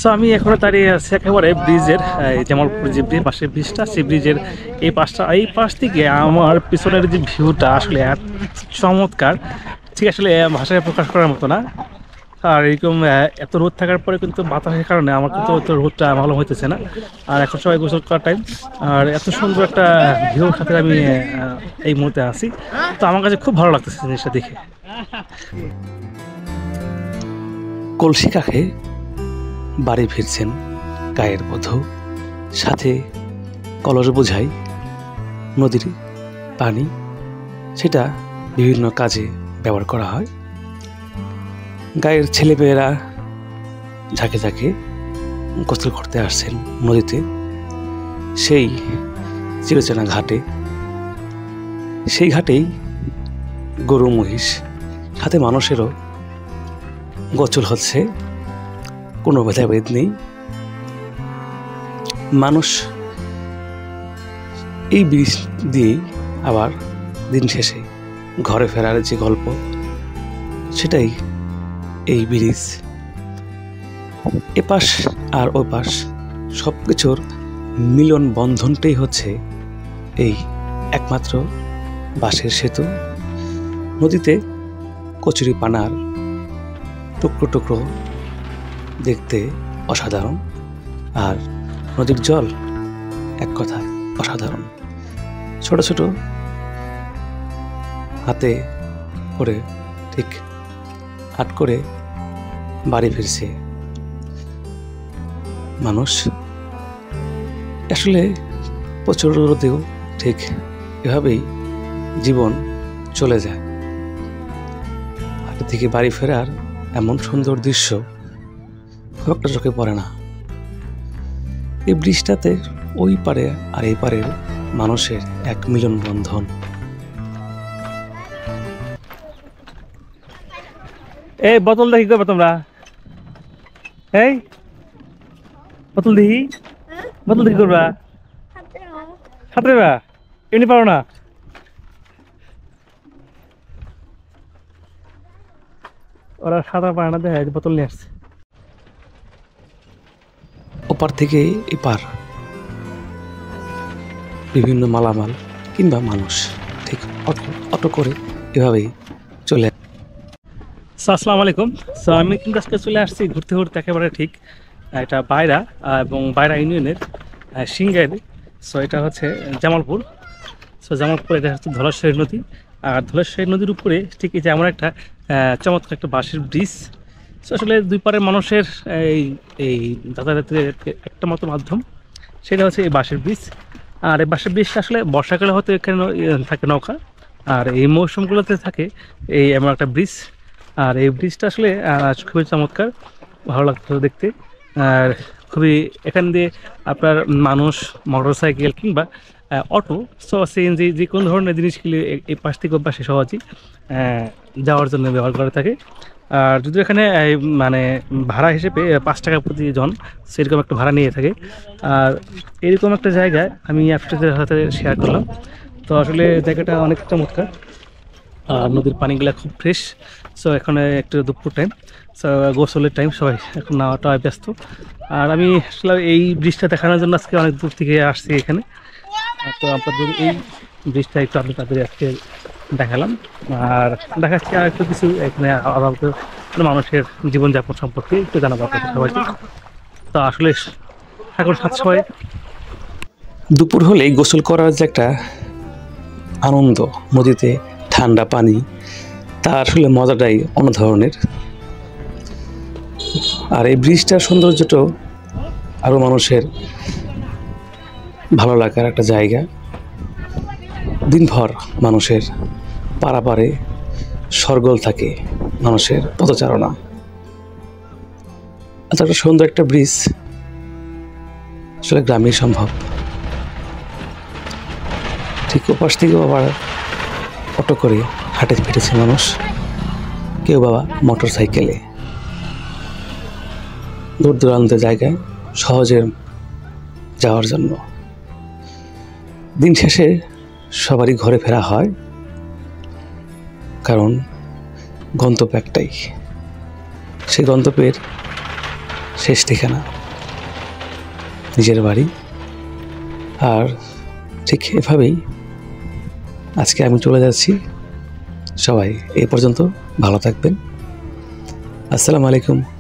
So আমি এখনো দাঁড়িয়ে আছি একেবারে ব্রিজের জামালপুর যে পাশের ব্রিজটা, সেই ব্রিজের এই পাশ থেকে আমার পিছনের যে ভিউটা আসলে এত চমৎকার, ঠিক আসলে ভাষায় প্রকাশ করার মতো না। আর এরকম এত রোদ থাকার পরে কিন্তু বাতাসের কারণে আমার কিন্তু এত রোদটা ভালো হইতেছে না। আর এখন সবাই গোসল করার টাইম, আর এত সুন্দর একটা ভিউর সাথে আমি এই মুহূর্তে আছি। তো আমার কাছে খুব ভালো লাগতেছে জিনিসটা দেখে। কলসি কাঁখে বাড়ি ফিরছেন গায়ের বধূ, সাথে কলস বোঝাই নদীর পানি, সেটা বিভিন্ন কাজে ব্যবহার করা হয়। গায়ের ছেলেমেয়েরা ঝাঁকে ঝাঁকে গোসল করতে আসছেন নদীতে, সেই চিরচেনা ঘাটে। সেই ঘাটেই গরু মহিষ সাথে মানুষেরও গোসল হচ্ছে, কোনো ভেদাভেদ নেই। মানুষ এই ব্রিজ দিয়েই আবার দিন শেষে ঘরে ফেরার যে গল্প, সেটাই এই ব্রিজ। এপাশ আর ওপাশ সব কিছুর মিলন বন্ধনটাই হচ্ছে এই একমাত্র বাঁশের সেতু। নদীতে কচুরি পানার টুকরো টুকরো দেখতে অসাধারণ, আর নদীর জল এক কথায় অসাধারণ। ছোট ছোট হাতে করে ঠিক হাট করে বাড়ি ফিরছে মানুষ। আসলে প্রচুর রোদেও ঠিক এভাবেই জীবন চলে যায়। হাট থেকে বাড়ি ফেরার এমন সুন্দর দৃশ্য খুব একটা চোখে পড়ে না। এই ব্রিজটাতে ওই পারে আর এই পারের মানুষের এক মিলন বন্ধন। এই বোতল দেখি করবে তোমরা, এই বোতল দেখি, বোতল দেখি করবা সাঁতরে বা এমনি পারো না। ওরা সাঁতার পারে না, দেখা বোতল নিয়ে আসছে। ওপার থেকে এপার বিভিন্ন মালামাল কিংবা মানুষ ঠিক অটো করে এভাবেই চলে। আসসালামু আলাইকুম। সো আমি কিন্তু আজকে চলে আসছি ঘুরতে ঘুরতে একেবারে ঠিক এটা বাইরা এবং বাইরা ইউনিয়নের সিংগাইরে। সো এটা হচ্ছে জামালপুর। সো জামালপুর এটা হচ্ছে ধলেশ্বরী নদী, আর ধলেশ্বরী নদীর উপরে ঠিক এই যে এমন একটা চমৎকার একটা বাঁশের ব্রিজ। সো আসলে দুই পারের মানুষের এই যাতায়াতের একটা মতো মাধ্যম, সেটা হচ্ছে এই বাঁশের ব্রিজ। আর এই বাঁশের ব্রিজটা আসলে বর্ষাকালে হয়তো এখানে থাকে নৌকা, আর এই মৌসুমগুলোতে থাকে এই এমন একটা ব্রিজ। আর এই ব্রিজটা আসলে খুবই চমৎকার, ভালো লাগতো দেখতে। আর খুবই এখান দিয়ে আপনার মানুষ, মোটরসাইকেল কিংবা অটো, সো সিএনজি যে কোনো ধরনের জিনিসগুলি এই পাশ থেকে ওই পাশে সহজেই যাওয়ার জন্য ব্যবহার করে থাকে। আর যদি এখানে মানে ভাড়া হিসেবে 5 টাকা প্রতি জন সেরকম একটা ভাড়া নিয়ে থাকে। আর এরকম একটা জায়গায় আমি আপনাদের সাথে শেয়ার করলাম। তো আসলে জায়গাটা অনেক চমৎকার, আর নদীর পানিগুলো খুব ফ্রেশ। সো এখানে একটু দুপুর টাইম, সো গোসলের টাইম, সবাই এখন নাওয়াটা ব্যস্ত। আর আমি আসলে এই ব্রিজটা দেখানোর জন্য আজকে অনেক দূর থেকে আসছি এখানে। তো আপনাদের এই ব্রিজটা একটু আপনাদের আজকে দেখালাম, আর দেখাচ্ছি আর একটু কিছু এখানে মানুষের জীবনযাপন সম্পর্কে একটু জানাবো আপনাদের সবাইকে। তো আসলে এখন 7-6 দুপুর হলেই গোসল করার যে একটা আনন্দ, নদীতে ঠান্ডা পানি, তা আসলে মজাটাই অন্য ধরনের। আর এই ব্রিজটার সৌন্দর্যটাও আরও মানুষের ভালো লাগার একটা জায়গা। দিনভর মানুষের পারাপারে সরগোল থাকে, মানুষের পদচারণা। এতটা সুন্দর একটা ব্রিজ আসলে গ্রামেই সম্ভব। ঠিক ওপাশ থেকেও আবার অটো করে হাটে ফিরেছে মানুষ, কেউ বাবা মোটর সাইকেলে। দূর দূরান্তের জায়গায় সহজে যাওয়ার জন্য। দিন শেষে সবারই ঘরে ফেরা হয়, কারণ গন্তব্য একটাই। সেই গন্তব্যের শেষ ঠিকানা নিজের বাড়ি। আর ঠিক এভাবেই আজকে আমি চলে যাচ্ছি। সবাই এই পর্যন্ত ভালো থাকবেন। আসসালামু আলাইকুম।